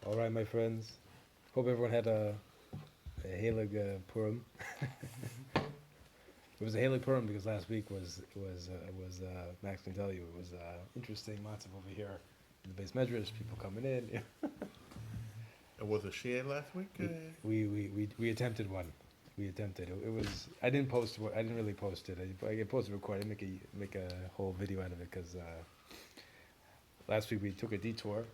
All right, my friends. Hope everyone had a Halig Purim. It was a Halig Purim because last week was Max can tell you it was interesting. Lots of over here in the base measures, people coming in. And was a share last week? We attempted one. We attempted it. It was I didn't post. I didn't really post it. I posted a record. I didn't make a whole video out of it because last week we took a detour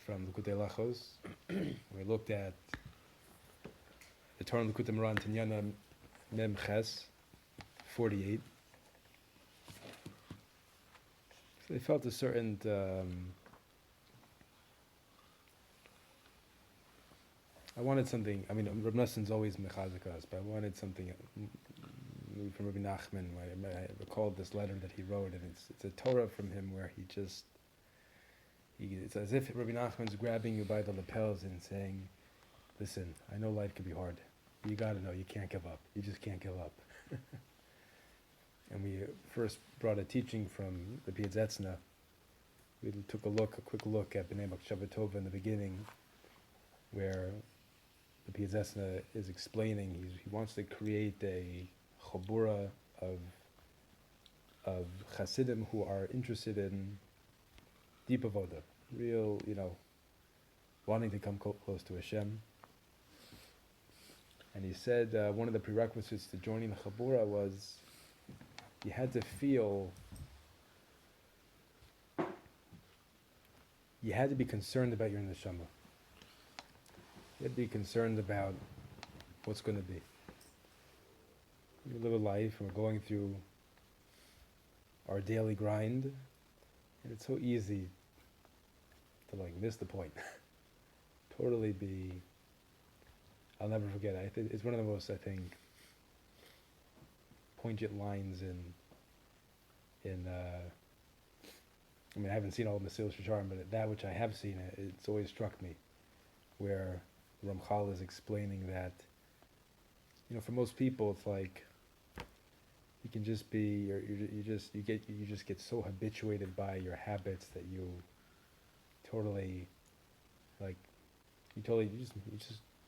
from Likutey Halachos. We looked at the Torah Likutey Moran Tinyana Mem Ches 48. So they felt a certain I wanted something. I mean, Reb Noson's always mechazik us, but I wanted something maybe from Rabbi Nachman. I recalled this letter that he wrote, and it's a Torah from him where it's as if Rabbi Nachman's grabbing you by the lapels and saying, "Listen, I know life can be hard. You got to know you can't give up. You just can't give up." And we first brought a teaching from the Piazetzna. We took a quick look at B'nai Shabatova in the beginning, where the Piazetzna is explaining he wants to create a chabura of Hasidim who are interested in deep avoda, real, wanting to come close to Hashem. And he said one of the prerequisites to joining the chabura was you had to feel, you had to be concerned about your neshama. You had to be concerned about what's going to be. We live a life and we're going through our daily grind, and it's so easy to miss the point. Totally be. I'll never forget it. It's one of the most, I think, poignant lines in I mean, I haven't seen all of Mesilas Yesharim, but that which I have seen, it's always struck me, where Ramchal is explaining that, for most people, it's like you can just be, you just get so habituated by your habits that you totally,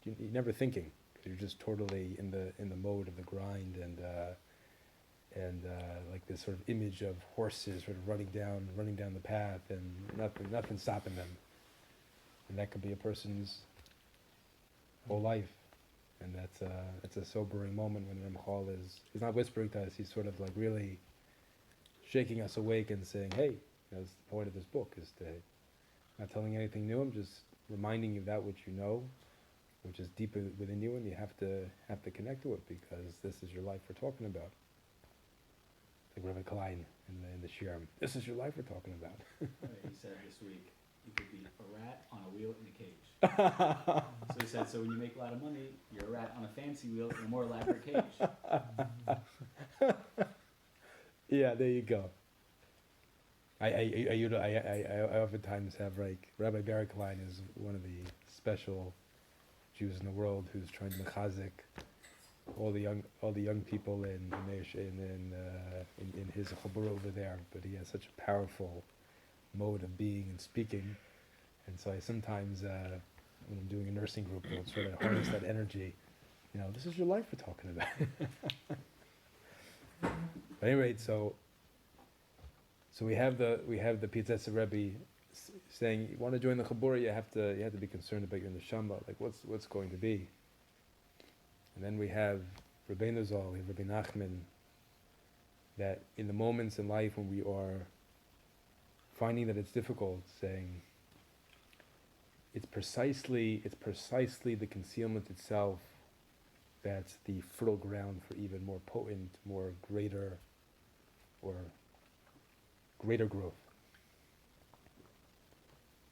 you're never thinking. You're just totally in the mode of the grind and like this sort of image of horses sort of running down the path and nothing stopping them, and that could be a person's whole life. And that's a sobering moment when Ramchal he's not whispering to us, he's sort of really shaking us awake and saying, hey, that's the point of this book, is to not telling anything new, I'm just reminding you that which you know, which is deep within you, and you have to connect to it because this is your life we're talking about. Like Rabbi Klein in the Shirim, this is your life we're talking about. Right, he said this week, you could be a rat on a wheel in a cage. So he said, so when you make a lot of money, you're a rat on a fancy wheel in a more elaborate cage. Yeah, there you go. I oftentimes have Rabbi Barry Klein is one of the special Jews in the world who's trying to mechazik all the young people in his chabur over there, but he has such a powerful mode of being and speaking, and so I sometimes when I'm doing a nursing group, I'll try to harness that energy. This is your life we're talking about. But anyway, so we have the Piazetzna Rebbe saying, you want to join the chabura, you have to be concerned about your neshama, what's going to be. And then we have Rabbeinu Zal, we have Rabbi Nachman, that in the moments in life when we are finding that it's difficult, saying it's precisely the concealment itself that's the fertile ground for even more potent, greater growth.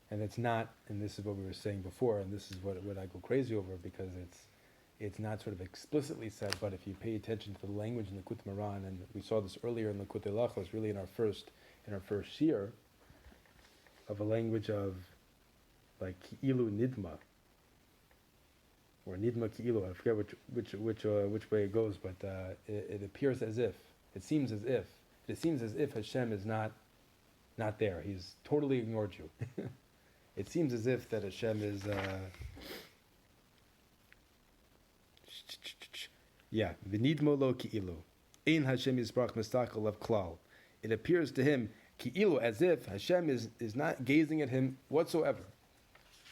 And it's not, and this is what we were saying before, and this is what I go crazy over, because it's not sort of explicitly said, but if you pay attention to the language in the Likutey Moran, and we saw this earlier in the Likutey Halachos, really in our first year, of a language of ki'ilu nidma, or nidma ki'ilu. I forget which way it goes, but it appears as if, it seems as if Hashem is not there. He's totally ignored you. it seems as if that Hashem is, v'nidmo lo ki'ilu. Ein Hashem yisbrach mistakel of klal. It appears to him ki'ilu, as if Hashem is not gazing at him whatsoever.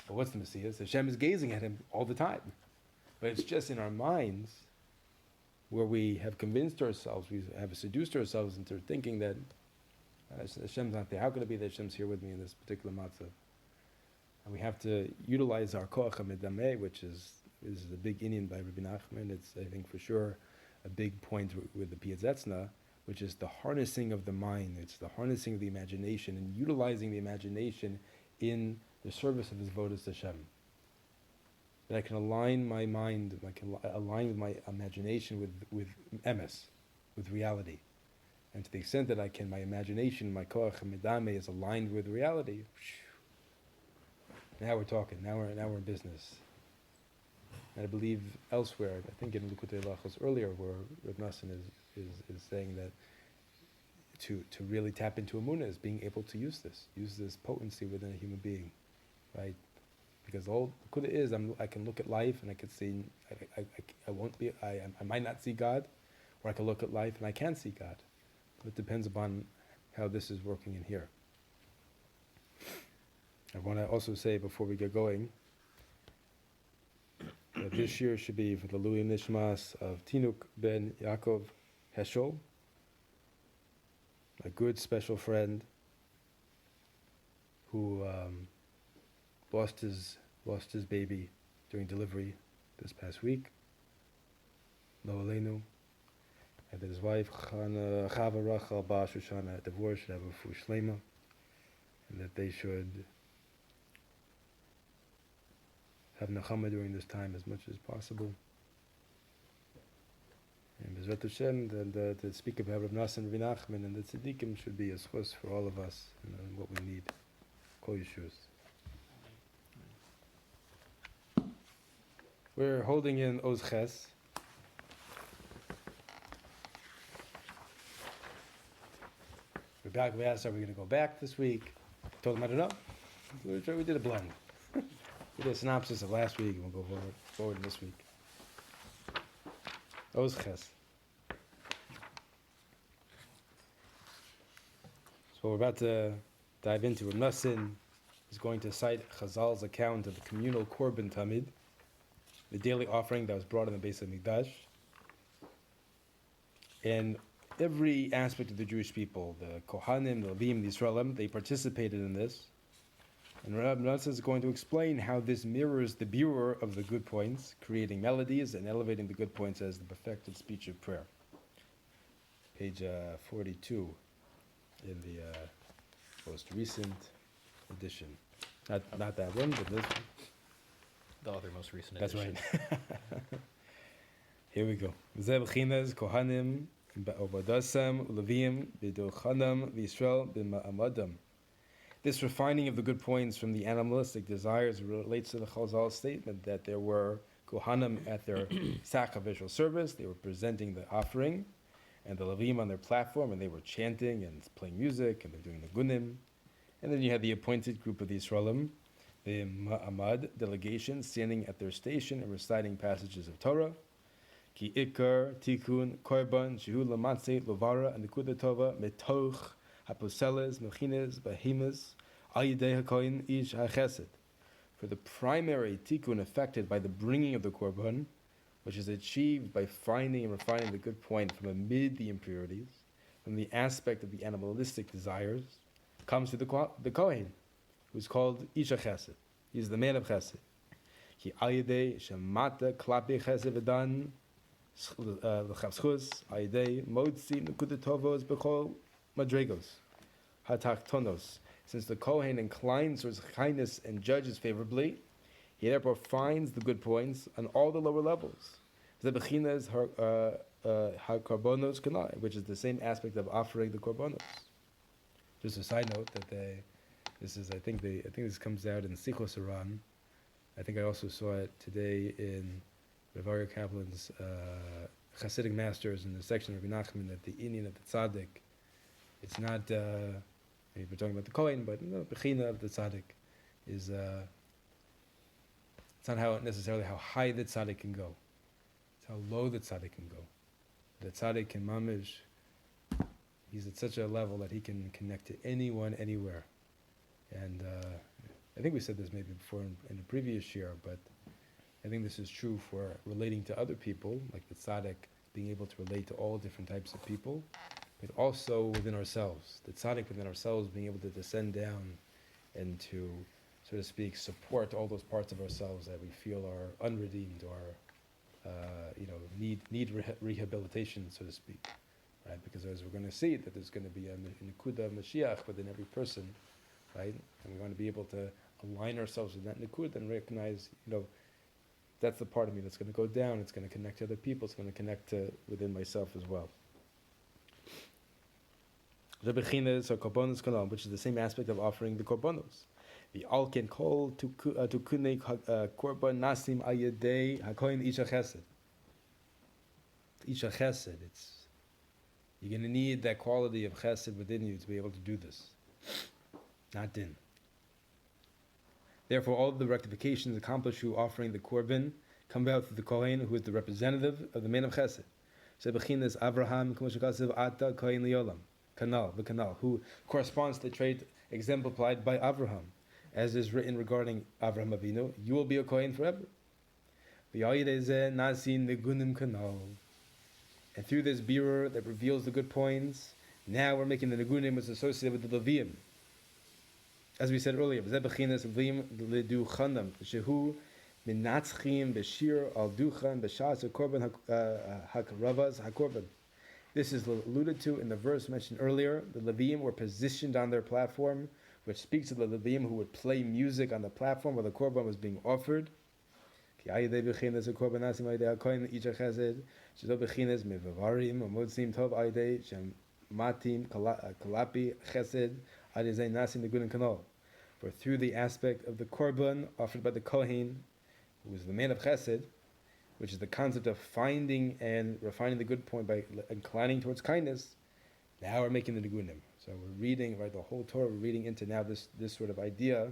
But what's the Messiah? Hashem is gazing at him all the time. But it's just in our minds where we have convinced ourselves, we have seduced ourselves into thinking that Hashem's not there. How could it be that Hashem's here with me in this particular matzah? And we have to utilize our koach hamidameh, which is a big inyan by Rabbi Nachman. It's, I think, for sure a big point with the Piazetzna, which is the harnessing of the mind. It's the harnessing of the imagination and utilizing the imagination in the service of his vodas Hashem. That I can align my mind, I can align with my imagination with emes, with reality. And to the extent that I can, my imagination, my koach hamidameh is aligned with reality. Now we're talking. Now we're in business. And I believe elsewhere, I think in Likutey Halachos earlier, where Rav Nassim is saying that to really tap into Emunah is being able to use this potency within a human being, right? Because the whole Likutey is I can look at life and I can see I might not see God, or I can look at life and I can see God. It depends upon how this is working in here. I want to also say before we get going that this year should be for the Lui Nishmas of Tinuk ben Yaakov Heschel, a good special friend who lost his baby during delivery this past week. Lo Aleinu. And that his wife Chava Rachel Ba Shoshana divorced, should have a full shlema, and that they should have Nechama during this time as much as possible. And Bezrat Hashem, to speak about Rav Nassim Rav Nachman and the Tzaddikim should be a schus for all of us and what we need. Kol Yeshus. We're holding in Oz Ches. We're back. We asked, are we going to go back this week? Told them, I don't know. We did a blend. We did a synopsis of last week, and we'll go forward this week. Oz Ches. So we're about to dive into Rav Nassim is going to cite Chazal's account of the communal Korban Tamid, the daily offering that was brought in the base of Mikdash. And every aspect of the Jewish people, the Kohanim, the Levim, the Yisraelim, they participated in this. And Rav Nassim is going to explain how this mirrors the birur of the good points, creating melodies and elevating the good points as the perfected speech of prayer. Page 42 in the most recent edition. Not that one, but this one. The other most recent That's edition. right. Here we go. Zeh b'chinas Kohanim ba'ovadasam u'levim b'dochanam v'Yisrael b'ma'amadam. This refining of the good points from the animalistic desires relates to the Chazal statement that there were Kohanim at their sacrificial service, they were presenting the offering, and the Levim on their platform, and they were chanting and playing music, and they're doing the gunim. And then you had the appointed group of the Yisraelim, the Ma'amad delegation, standing at their station and reciting passages of Torah. Ki ikar, tikun, korban, shehu lamatzeh, lovara, and the kuda tova, metoch, haposeles, mechines, behemoths, al yidei hakoyin, ish hachesed. For the primary tikkun affected by the bringing of the korban, which is achieved by finding and refining the good point from amid the impurities, from the aspect of the animalistic desires, comes to the Kohen, who's called Ish HaChesed. He's the man of Chesed. Ki al yidei shemata klapi chesed v'dan l'chavschus al yidei motzi nekudat tovos b'chol madregos hataktonos. Since the Kohen inclines towards kindness and judges favorably, he therefore finds the good points on all the lower levels. The bechina is ha-karbonos kanai, which is the same aspect of offering the korbanos. Just a side note that I think this comes out in Sichos Iran. I think I also saw it today in Rav Aryeh Kaplan's Hasidic Masters in the section of Rabbi Nachman that the inyan of the tzaddik, it's not. We're talking about the Kohen, but no, bechina of the tzaddik is it's not how necessarily how high the tzaddik can go. It's how low the tzaddik can go. The tzaddik can mamish. He's at such a level that he can connect to anyone, anywhere. And I think we said this maybe before in the previous year, but I think this is true for relating to other people, like the tzaddik being able to relate to all different types of people, but also within ourselves. The tzaddik within ourselves being able to descend down and to, so to speak, support all those parts of ourselves that we feel are unredeemed or need rehabilitation, so to speak. Right? Because as we're going to see, that there's going to be a nekuda Mashiach within every person, right? And we want to be able to align ourselves with that nekuda and recognize, that's the part of me that's going to go down. It's going to connect to other people. It's going to connect to within myself as well. Which is the same aspect of offering the korbanos. The alken kol to kunei korban nasim ayedei hakoyin isha chesed. Isha chesed. You're going to need that quality of chesed within you to be able to do this. Not din. Therefore, all the rectifications accomplished through offering the korban come about through the kohen, who is the representative of the man of chesed. Shebechinas Abraham, Ata kohen liolam, kanal, who corresponds to the trait exemplified by Abraham, as is written regarding Abraham Avinu, you will be a kohen forever. And through this birur that reveals the good points, now we're making the negunim which is associated with the Leviim. As we said earlier, this is alluded to in the verse mentioned earlier. The Leviim were positioned on their platform, which speaks of the Leviim who would play music on the platform where the korban was being offered. For through the aspect of the korban offered by the kohen, who is the man of chesed, which is the concept of finding and refining the good point by inclining towards kindness, now we're making the nigunim. So we're reading, right, the whole Torah, we're reading into now this sort of idea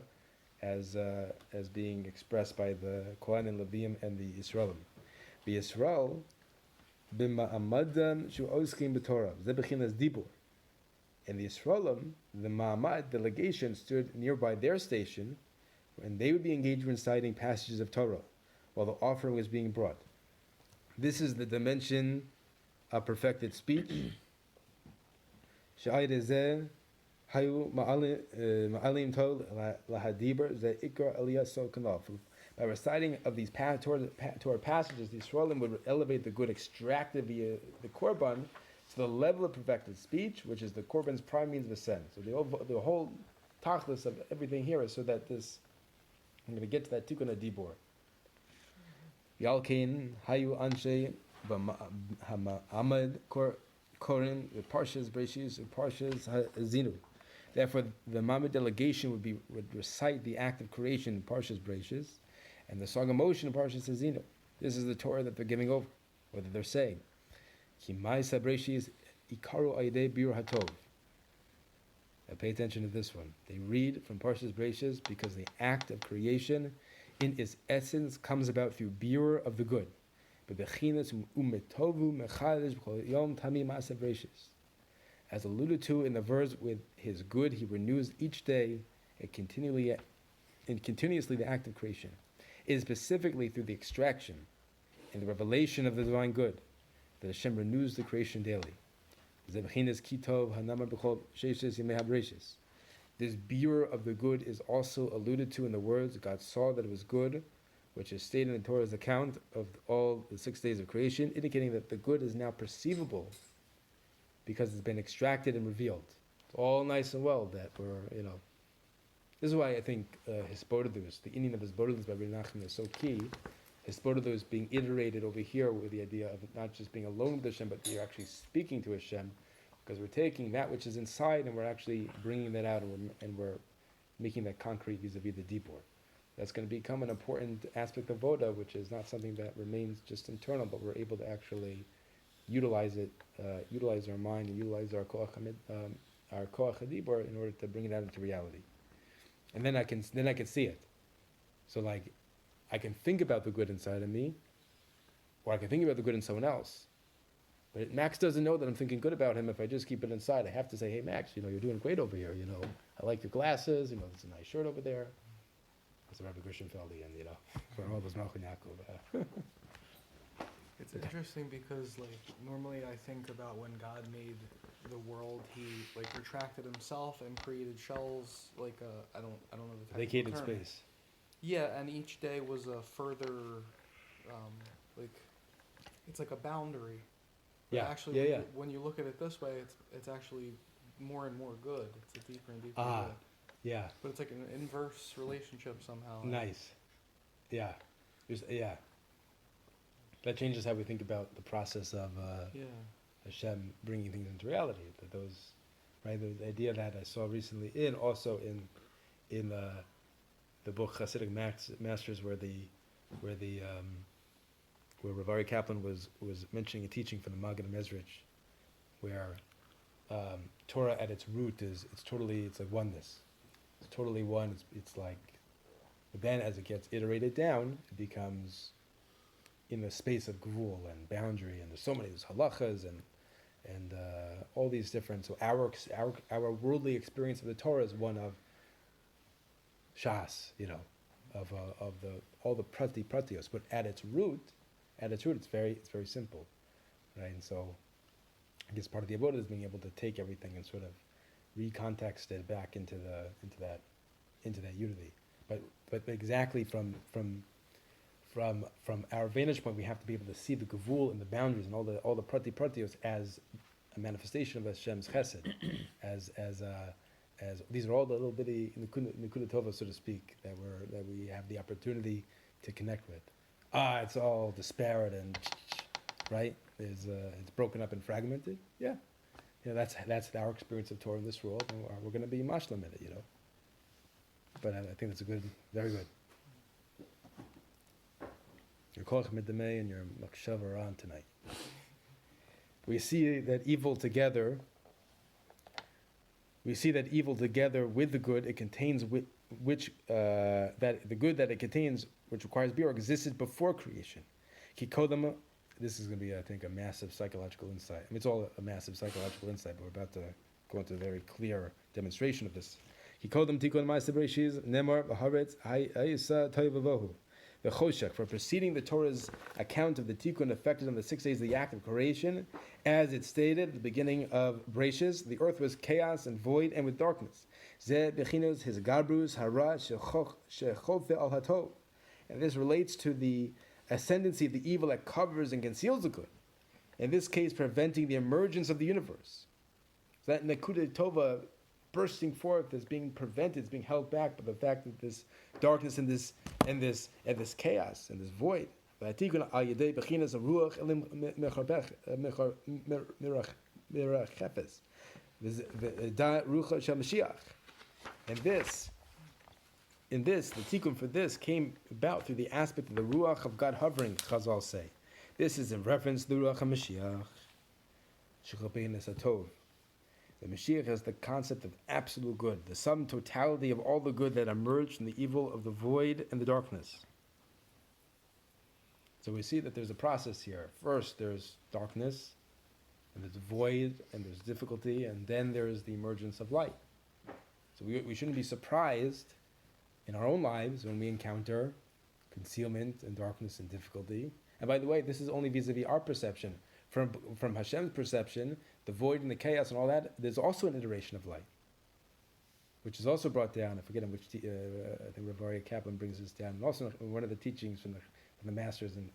as being expressed by the Kohen and Leviim and the Yisraelim. The Yisrael, b'ma'amadam shu oskim b'Torah, zebechinas dibur. And the Yisraelim, the Ma'amad delegation, stood nearby their station, and they would be engaged in reciting passages of Torah while the offering was being brought. This is the dimension of perfected speech. By reciting of these Torah passages, the Yisraelim would elevate the good extracted via the korban to the level of perfected speech, which is the korban's prime means of ascent. So the whole tachlis of everything here is so that this, I'm going to get to that tikkun adibor. Yalkein hayu anshe b'ma'amad korin parshas breshis parshas zinu. Therefore, the Mamad delegation would recite the act of creation in parshas breshis, and the song of motion in parshas zinu. This is the Torah that they're giving over, or that they're saying. Now pay attention to this one. They read from Parshas Breshis because the act of creation in its essence comes about through birur of the good. As alluded to in the verse, with his good he renews each day and continuously the act of creation. It is specifically through the extraction and the revelation of the divine good that Hashem renews the creation daily. This birur of the good is also alluded to in the words, God saw that it was good, which is stated in Torah's account of all the 6 days of creation, indicating that the good is now perceivable because it's been extracted and revealed. It's all nice and well that we're, This is why I think Hisbodedus, the Indian of Hisbodedus by Rabbi Nachman is so key. Hisbodedus being iterated over here with the idea of not just being alone with Hashem, but you're actually speaking to Hashem, because we're taking that which is inside and we're actually bringing that out, and we're making that concrete vis-a-vis the dibur. That's going to become an important aspect of Voda, which is not something that remains just internal, but we're able to actually utilize it, utilize our mind, and utilize our koach hadibur in order to bring it out into reality. and then I can see it. So like, I can think about the good inside of me, or I can think about the good in someone else. But Max doesn't know that I'm thinking good about him if I just keep it inside. I have to say, hey Max, you're doing great over here. I like your glasses. There's a nice shirt over there. That's Rabbi Gershonfeldi, and for all those Malchon Yaakov. It's interesting because normally I think about when God made the world, he retracted himself and created shells I don't know the technical Vacated term. space. Yeah, and each day was a further it's like a boundary. But Yeah. actually, Yeah. when you look at it this way, it's actually more and more good. It's a deeper and deeper Ah. good. Yeah. But it's like an inverse relationship somehow. Nice. Yeah. Yeah. That changes how we think about the process of Hashem bringing things into reality. That the idea that I saw recently in the book Hasidic Masters, where Rav Ari Kaplan was mentioning a teaching from the Maggid Mezrich, where Torah at its root it's like oneness. It's totally one. It's like, but then as it gets iterated down, it becomes in the space of gvul and boundary, and there's halachas and all these different. So our worldly experience of the Torah is one of shas, of all the pratios. But at its root, it's very simple, right? And so, I guess part of the avodah is being able to take everything and sort of recontext it back into that unity. But exactly from our vantage point, we have to be able to see the gavul and the boundaries and all the pratios as a manifestation of Hashem's chesed, as these are all the little bitty nekuda tova, so to speak, that we have the opportunity to connect with. It's all disparate and right. It's broken up and fragmented. Yeah, that's our experience of Torah in this world, and we're going to be mashlim in it, But I think that's very good. Your koach midamei and your makshav are on tonight. We see that evil together. We see that evil together with the good it contains, that the good that it contains, which requires birur, existed before creation. Kikodama. This is going to be, I think, a massive psychological insight. I mean, it's all a massive psychological insight, but we're about to go into a very clear demonstration of this. Kikodam tikun ma'aseh bereishis nemar b'haaretz hayisa toivavohu. The Choshech, for preceding the Torah's account of the tikkun effected on the 6 days of the act of creation, as it stated at the beginning of Bereshis, the earth was chaos and void and with darkness. Zeh bechinos his gabrus hara shechofe al hatov. And this relates to the ascendancy of the evil that covers and conceals the good. In this case, preventing the emergence of the universe. So that nekuda tova bursting forth is being prevented, is being held back by the fact that this darkness and this chaos and this void. And in this, the tikkun for this came about through the aspect of the ruach of God hovering, Chazal say. This is in reference to the ruach HaMashiach, Shechapein Esatov. The Mashiach has the concept of absolute good, the sum totality of all the good that emerged from the evil of the void and the darkness. So we see that there's a process here. First, there's darkness, and there's void, and there's difficulty, and then there's the emergence of light. So we shouldn't be surprised in our own lives when we encounter concealment and darkness and difficulty. And by the way, this is only vis-a-vis our perception. From Hashem's perception, the void and the chaos and all that, there's also an iteration of light, which is also brought down. I forget in which, I think Rav Ari Kaplan brings this down, and also one of the teachings from the masters in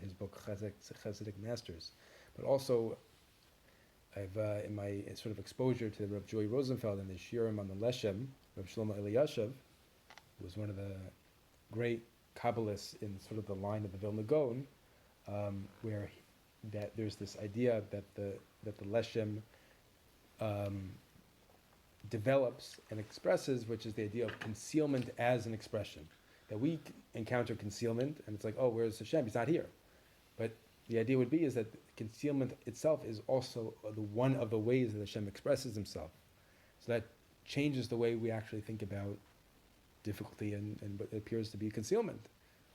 his book Hasidic Masters. But also, I've in my sort of exposure to Rav Joey Rosenfeld and the Shiurim on the Leshem, Rav Shlomo Eliashiv, who was one of the great Kabbalists in sort of the line of the Vilna Gaon, where that there's this idea that the Leshem develops and expresses, which is the idea of concealment as an expression. That we encounter concealment, and it's like, oh, where's Hashem? He's not here. But the idea would be is that concealment itself is also one of the ways that Hashem expresses himself. So that changes the way we actually think about difficulty and what appears to be concealment.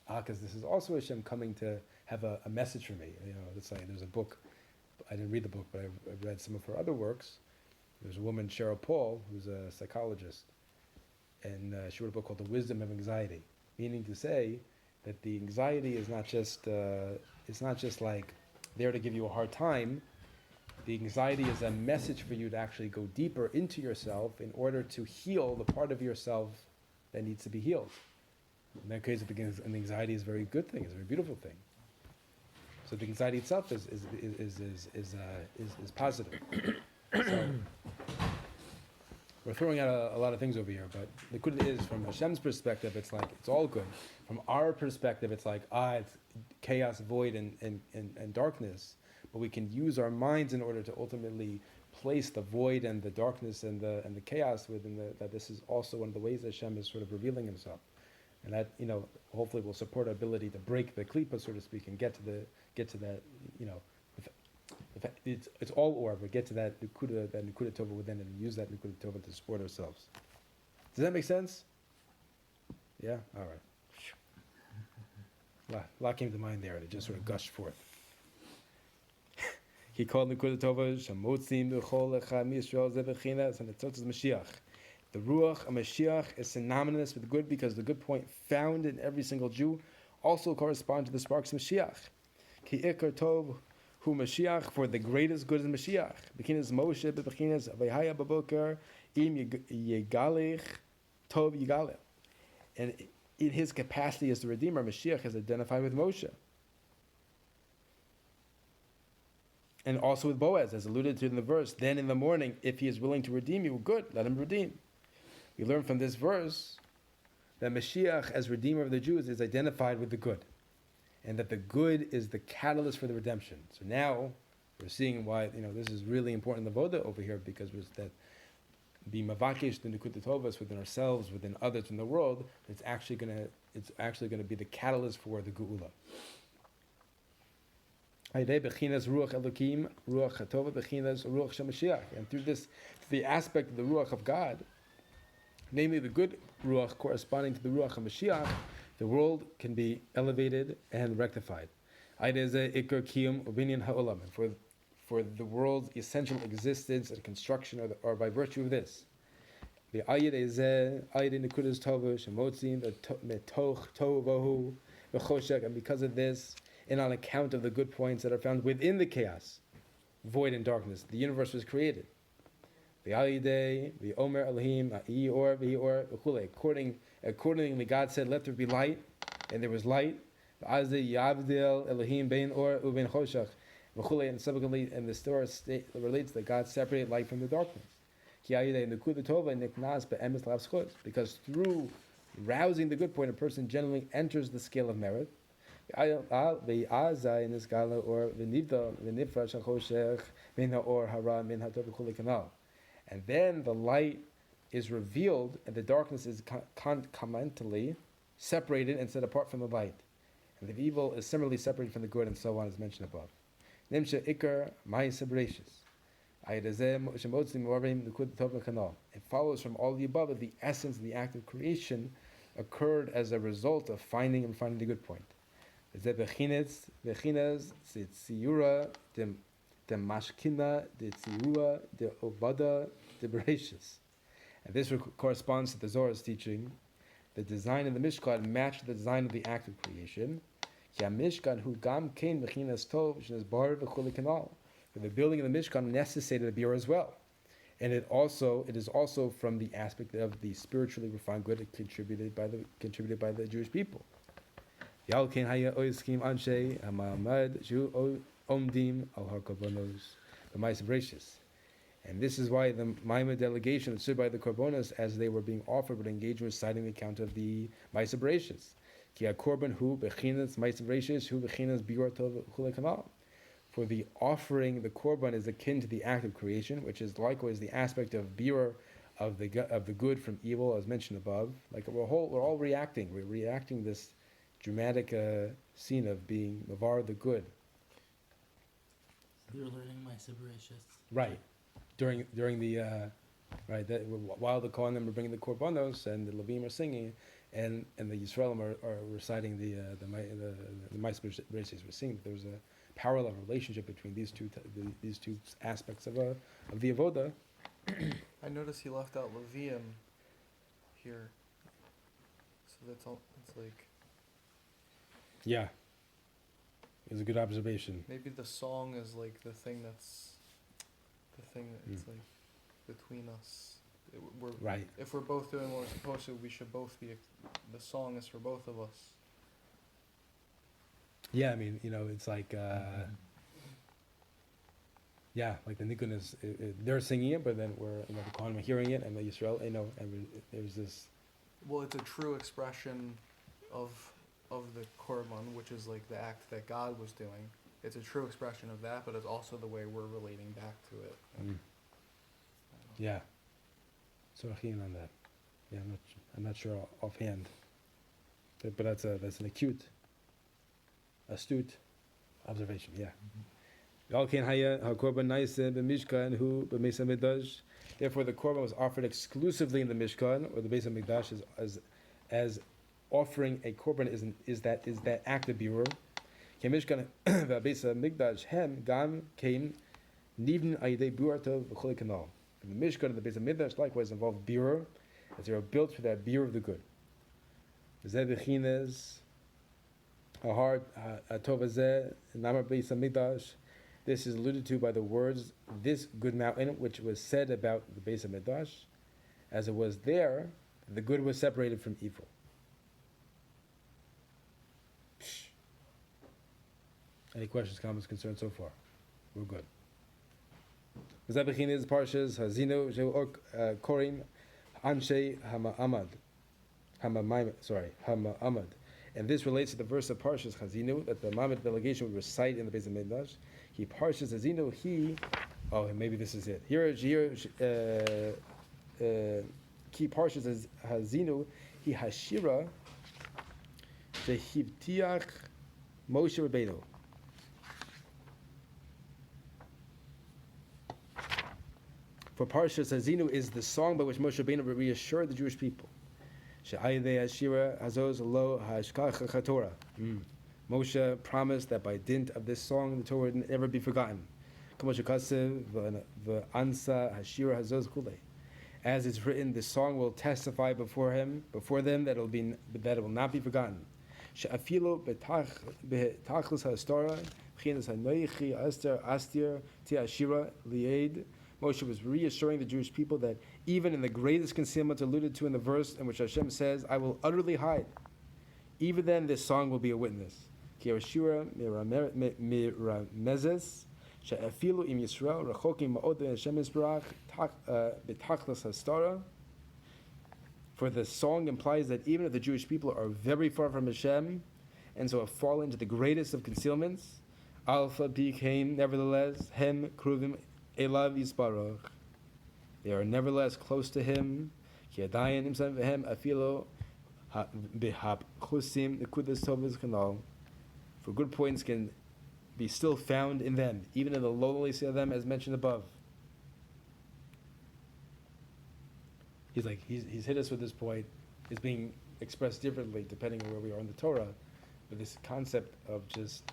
Because this is also Hashem coming to have a message for me. You know, it's like there's a book. I didn't read the book, but I've read some of her other works. There's a woman, Cheryl Paul, who's a psychologist, and she wrote a book called The Wisdom of Anxiety, meaning to say that the anxiety is not just like there to give you a hard time. The anxiety is a message for you to actually go deeper into yourself in order to heal the part of yourself that needs to be healed. In that case, an anxiety is a very good thing. It's a very beautiful thing. So the anxiety itself is positive. So we're throwing out a lot of things over here, but the good is from Hashem's perspective, it's like it's all good. From our perspective, it's like it's chaos, void, and darkness. But we can use our minds in order to ultimately place the void and the darkness and the chaos within that. This is also one of the ways that Hashem is sort of revealing Himself, and that hopefully will support our ability to break the klipa, so to speak, and get to that. It's all or, but get to that nukuda tova within, and use that nukuda tova to support ourselves. Does that make sense? Yeah. All right. A lot came to mind there, and it just sort of gushed forth. He called Nikuda Tova Shamotzim B'chol Echad Yisrael Zebechinas and it's Mashiach. The Ruach of Mashiach is synonymous with good because the good point found in every single Jew also corresponds to the sparks of Mashiach. Ki Ikar Tov Hu Mashiach, for the greatest good is Mashiach. Bechinas Moshe Bechinas Vayhaya HaBoker Im Yegalech Tov Yigalech. And in his capacity as the Redeemer, Mashiach is identified with Moshe. And also with Boaz, as alluded to in the verse, then in the morning, if he is willing to redeem you, good, let him redeem. We learn from this verse that Mashiach, as Redeemer of the Jews, is identified with the good, and that the good is the catalyst for the redemption. So now we're seeing why this is really important in the Voda over here, because that the mavakish, the nikuta tovas within ourselves, within others in the world, it's actually going to be the catalyst for the geula. And through this, the aspect of the Ruach of God, namely the good Ruach corresponding to the Ruach of Mashiach, the world can be elevated and rectified. And for the world's essential existence and construction are by virtue of this. And because of this, and on account of the good points that are found within the chaos, void and darkness, the universe was created. Accordingly, God said, let there be light, and there was light. And subsequently, and the story relates that God separated light from the darkness. Because through rousing the good point, a person generally enters the scale of merit. And then the light is revealed and the darkness is concomitantly separated and set apart from the light. And the evil is similarly separated from the good, and so on, as mentioned above. It follows from all the above that the essence of the act of creation occurred as a result of finding the good point. And this corresponds to the Zohar's teaching. The design of the Mishkan matched the design of the act of creation. For the building of the Mishkan necessitated a beer as well. And it is also from the aspect of the spiritually refined good contributed by the Jewish people. And this is why the Maimah delegation stood by the Korbanos as they were being offered would engage in reciting the account of the Ma'aseh Bereishis. For the offering, the Korban is akin to the act of creation, which is likewise the aspect of biur of the good from evil, as mentioned above. Like we're all reacting. We're reacting this dramatic scene of being mavar the good. We were learning Ma'aseh Bereishis. Right. During the right? That while the Kohanim are bringing the korbanos and the Levim are singing, and the Yisraelim are reciting the Ma'aser Bereishis, we're seeing that there's a parallel relationship between these two aspects of the avoda. I noticed he left out Levium here. So that's all. It's like Yeah, it's a good observation. maybe the song is like the thing that's it's like between us. We're Right. If we're both doing what we're supposed to, we should both be. The song is for both of us. Yeah, I mean, it's like, yeah, like the Nikkun is, they're singing it, but then the Kohanim are hearing it, and the Yisrael, there's this. Well, it's a true expression of the korban, which is like the act that God was doing. It's a true expression of that, but it's also the way we're relating back to it. Yeah. So on that. Yeah, I'm not sure offhand. But that's an astute observation. Yeah. Therefore, the korban was offered exclusively in the Mishkan or the Beis Hamikdash as offering a korban is that act of birur. Mishkan Beis Hamikdash hem gam came nivn ayidei buarto v'chol kanal. And the Mishkan and the Beis Hamikdash likewise involve birur, as they are built for that birur of the good. Zeh b'chines hahar atov hazeh namar Beis Hamikdash. This is alluded to by the words, this good mountain, which was said about the Beis Hamikdash, as it was there, the good was separated from evil. Any questions, comments, concerns so far? We're good. Zabechin is Parshas Hazino Korim Anshe Hama'amad. And this relates to the verse of Parshas Hazino that the Mamad delegation would recite in the Beis Hamikdash. He Parshas Hazino. Maybe this is it. Here, Ki Parshas Hazino. He Hashira Shehivtiach Moshe Rabbeinu. For Parshas Hazinu is the song by which Moshe Rabbeinu reassured the Jewish people. Moshe promised that by dint of this song, the Torah would never be forgotten. As it's written, the song will testify before them that it will not be forgotten. Moshe was reassuring the Jewish people that even in the greatest concealment alluded to in the verse in which Hashem says, I will utterly hide, even then this song will be a witness. For the song implies that even if the Jewish people are very far from Hashem, and so have fallen into the greatest of concealments, Alpha became nevertheless Hem Kruvim Elav Yisbarach. They are nevertheless close to him. For good points can be still found in them, even in the lowliness of them, as mentioned above. He's hit us with this point. It's being expressed differently depending on where we are in the Torah. But this concept of just,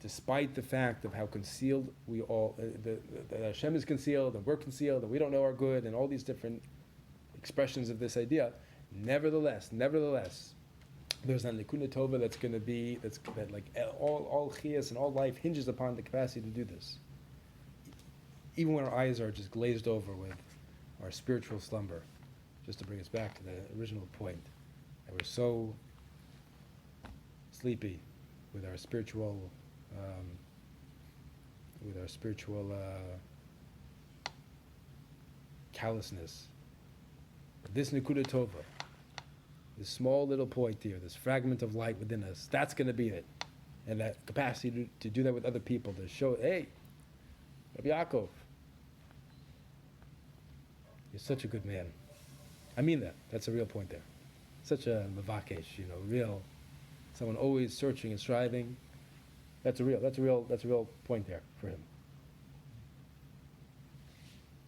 despite the fact of how concealed we all, that Hashem is concealed, and we're concealed, and we don't know our good, and all these different expressions of this idea, nevertheless, there's that Likutey Tova that's going to be, that like all chiyas and all life hinges upon the capacity to do this. Even when our eyes are just glazed over with our spiritual slumber, just to bring us back to the original point, that we're so sleepy with our spiritual callousness. This Likutey Tova, this small little point here, this fragment of light within us, that's going to be it. And that capacity to do that with other people, to show, hey, Rabbi Yaakov, you're such a good man. I mean that. That's a real point there. Such a mavakesh, real, someone always searching and striving. That's a real point there for him.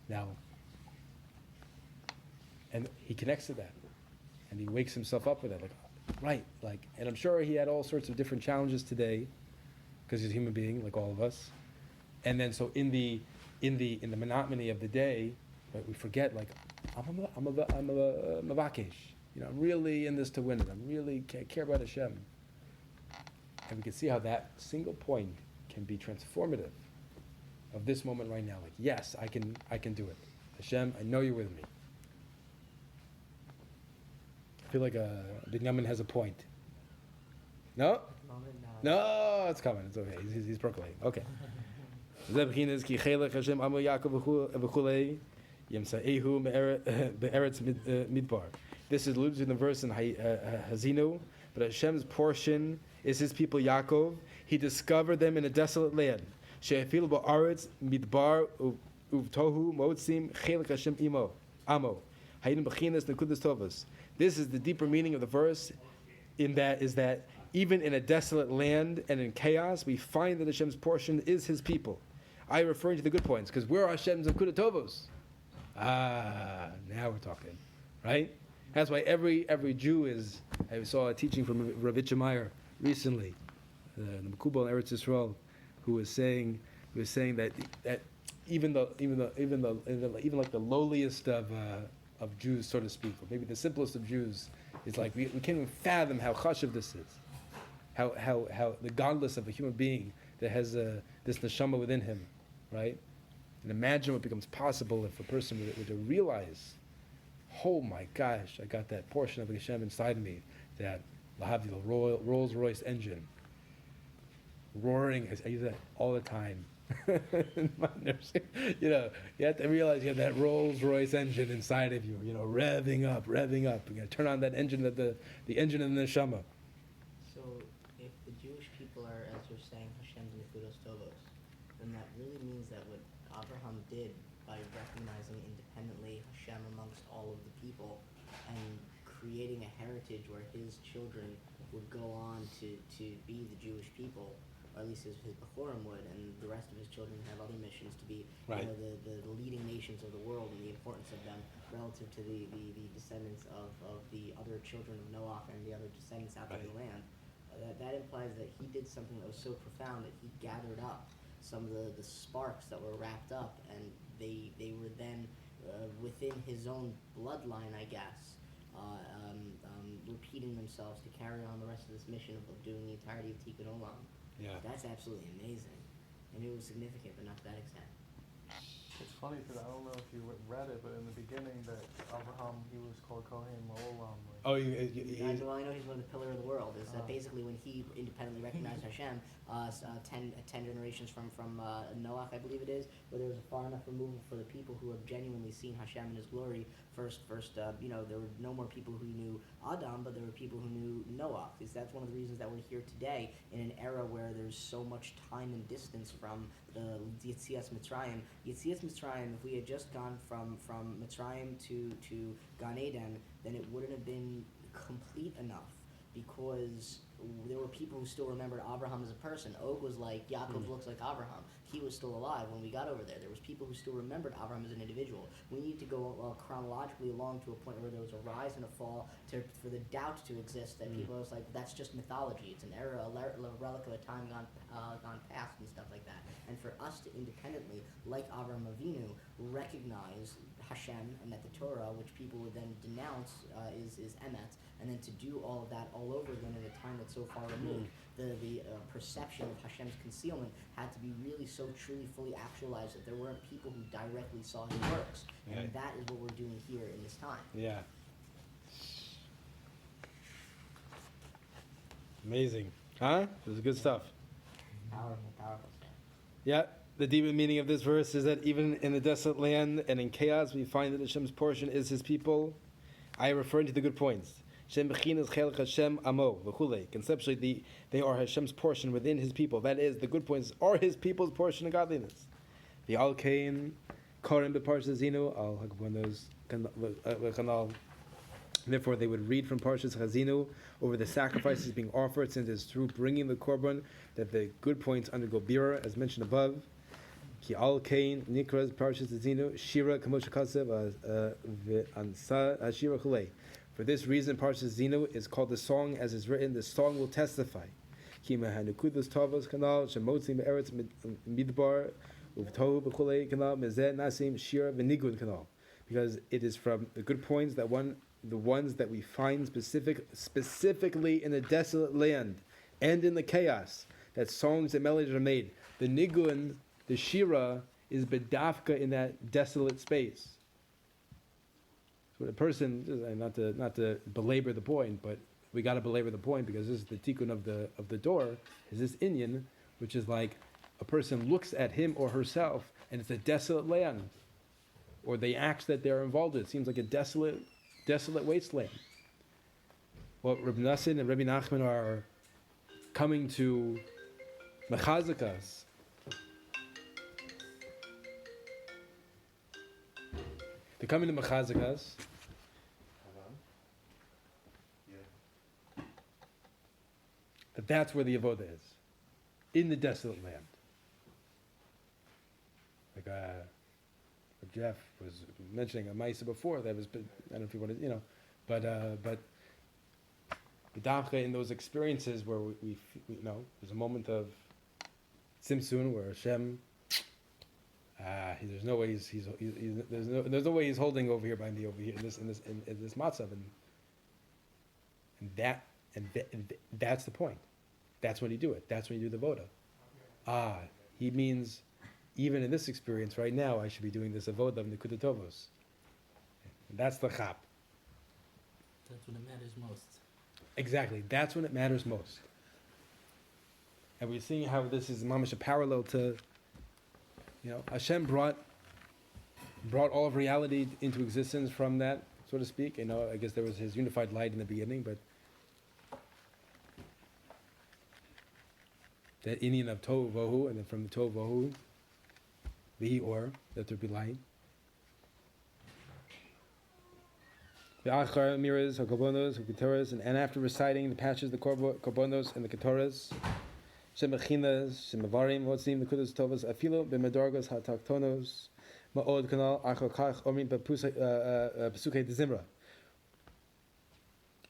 Now, And he connects to that. And he wakes himself up with that. Like, right, like, and I'm sure he had all sorts of different challenges today, because he's a human being, like all of us. And then so in the monotony of the day, right, we forget, like, I'm a mavakesh. You know, I'm really in this to win it. I'm really care about Hashem. And we can see how that single point can be transformative of this moment right now. Like, yes, I can do it. Hashem, I know you're with me. I feel like Binyamin has a point. No? No, it's coming. It's okay. He's percolating. Okay. This is alluded to in the verse in Hazinu, but Hashem's portion is his people Yaakov. He discovered them in a desolate land. She'efil ba'aretz midbar uvtohu motzim chelik Hashem imo amo. Hayim b'chinas nekudas tovas. This is the deeper meaning of the verse. In that is that even in a desolate land and in chaos, we find that Hashem's portion is his people. I referring to the good points because we're Hashem's nekudas tovos. Now we're talking, right? That's why every Jew is. I saw a teaching from Rav Meyer recently, the Makubal in Eretz Yisrael, who was saying that even like the lowliest of Jews, so to speak, or maybe the simplest of Jews, is like we can't even fathom how chashuv this is, how the godless of a human being that has this neshama within him, right? And imagine what becomes possible if a person were to realize, oh my gosh, I got that portion of Hashem inside me, that Lahavdil, Rolls Royce engine, roaring. I use that all the time. You know, you have to realize you have that Rolls Royce engine inside of you. You know, revving up. You're gonna turn on that engine, the engine in the neshama. So, if the Jewish people are, as you're saying, Hashem's nekudos tovos, then that really means that what Abraham did by recognizing independently Hashem amongst all of the people and creating a heritage where his children would go on to be the Jewish people, or at least his Bechorim would, and the rest of his children have other missions to be, right, you know, the leading nations of the world, and the importance of them relative to the descendants of the other children of Noah and the other descendants out there in the land. That implies that he did something that was so profound that he gathered up some of the sparks that were wrapped up, and they were then within his own bloodline, I guess, repeating themselves to carry on the rest of this mission of doing the entirety of Tikkun Olam. Yeah. That's absolutely amazing. And it was significant, but not to that extent. It's funny because I don't know if you read it, but in the beginning that Abraham, he was called Kohen Ma'olam. Like, Oh, Well, I know he's one of the pillar of the world. Is that basically when he independently recognized Hashem, 10 generations from Noach, I believe it is, where there was a far enough removal for the people who have genuinely seen Hashem in his glory. First, you know, there were no more people who knew Adam, but there were people who knew Noach. That's one of the reasons that we're here today in an era where there's so much time and distance from the Yetzias Mitzrayim. Yetzias Mitzrayim, if we had just gone from Mitzrayim to Gan Eden, then it wouldn't have been complete enough, because there were people who still remembered Abraham as a person. Og was like, Yaakov looks like Abraham. He was still alive when we got over there. There was people who still remembered Abraham as an individual. We need to go chronologically along to a point where there was a rise and a fall for the doubt to exist, that people was like, that's just mythology. It's an era, a relic of a time gone past and stuff like that. And for us to independently, like Avraham Avinu, recognize Hashem and that the Torah, which people would then denounce, is emet, and then to do all of that all over again in a time that's so far removed, the perception of Hashem's concealment had to be really so truly fully actualized that there weren't people who directly saw his works. Yeah. And that is what we're doing here in this time. Yeah. Amazing. Huh? This is good stuff. Powerful stuff. Yeah. The deeper meaning of this verse is that even in the desolate land and in chaos, we find that Hashem's portion is his people. I am referring to the good points. Conceptually, they are Hashem's portion within his people. That is, the good points are his people's portion of godliness. The Alkain, Korim Beparshas Zinu, I'll hook up one of those. Therefore, they would read from Parshas Chazinu over the sacrifices being offered, since it is through bringing the korban that the good points undergo bira, as mentioned above. Ki al kain nikras parshas Zinu shira kamosha kasev ve'ansa shira chulei. For this reason, Parshas Zinu is called the song as is written. The song will testify. Ki mehanukudas tavos kanal shemotzi me'eretz midbar uvtohu b'chulei kanal mezeh nasim shira v'nigud kanal. Because it is from the good points the ones that we find specifically in the desolate land and in the chaos, that songs and melodies are made. The nigun, the shira, is bedafka in that desolate space. So the person, not to belabor the point, but we got to belabor the point because this is the tikkun of the door, is this inyan, which is like a person looks at him or herself and it's a desolate land, or the acts that they're involved in. It seems like a desolate wasteland. Well, Rabbi Nassim and Rabbi Nachman are coming to mechazakas. They're coming to mechazakas. Hold on. Yeah. That's where the avoda is, in the desolate land. Like Jeff was mentioning a Maisa before. That was, I don't know if you want to, but b'davka in those experiences where we there's a moment of simsun where Hashem. There's no way there's no way he's holding over here by me over here in this matzav, and that's the point. That's when you do it. That's when you do the voda. He means even in this experience right now I should be doing this avoda of Likutey tovos. And that's the chap. That's when it matters most. Exactly. That's when it matters most. And we're seeing how this is mamash a parallel to. Hashem brought all of reality into existence from that, so to speak. I guess there was his unified light in the beginning, but that inyan of tohu vohu, and then from the tohu vohu, the or that there be light. The achar miras, hakobonos, haketoras, and after reciting the patches, the korbonos and the ketoras. Shemechinas, shemavarim, votzim, the kudos tovas, afilo, b'medargos, hataktonos, ma'od kanal, achokach, omrim, pesukei dezimra,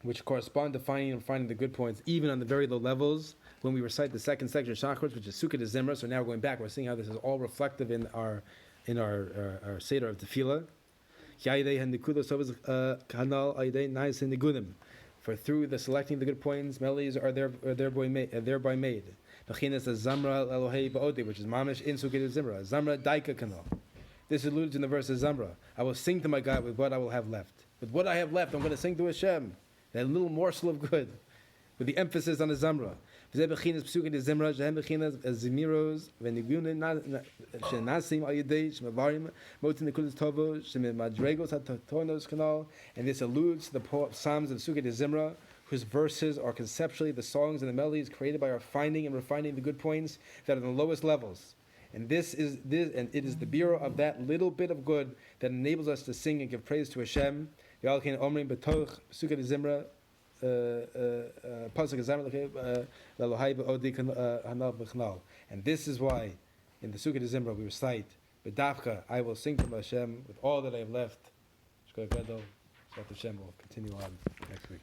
which correspond to finding the good points, even on the very low levels. When we recite the second section of Shachros, which is Sukkah Zimra, so now we're going back. We're seeing how this is all reflective in our seder of tefillah. For through the selecting the good points, melodies are thereby made. Bechinas Zamra Elohei Ba'ode, which is Mamish in Sukkah Zimra. Zamra Daika Kanal. This alludes in the verse of Zamra. I will sing to my God with what I will have left. With what I have left, I'm going to sing to Hashem. That little morsel of good. With the emphasis on the Zamra. V'zeh bechinas Sukkah Zimra, shehem bechinas Zimiros, v'nigunin shenasim al yedei, shemavarim, motin nekudas tovo, shemadregos ha'tornos kanal. And this alludes to the Psalms of Sukkah Zimra, whose verses are conceptually the songs and the melodies created by our finding and refining the good points that are the lowest levels. And it is the bureau of that little bit of good that enables us to sing and give praise to Hashem. And this is why in the Sukkah Zimra we recite, "B'davka I will sing to Hashem with all that I have left." Shkoy Gadol. Hashem will continue on next week.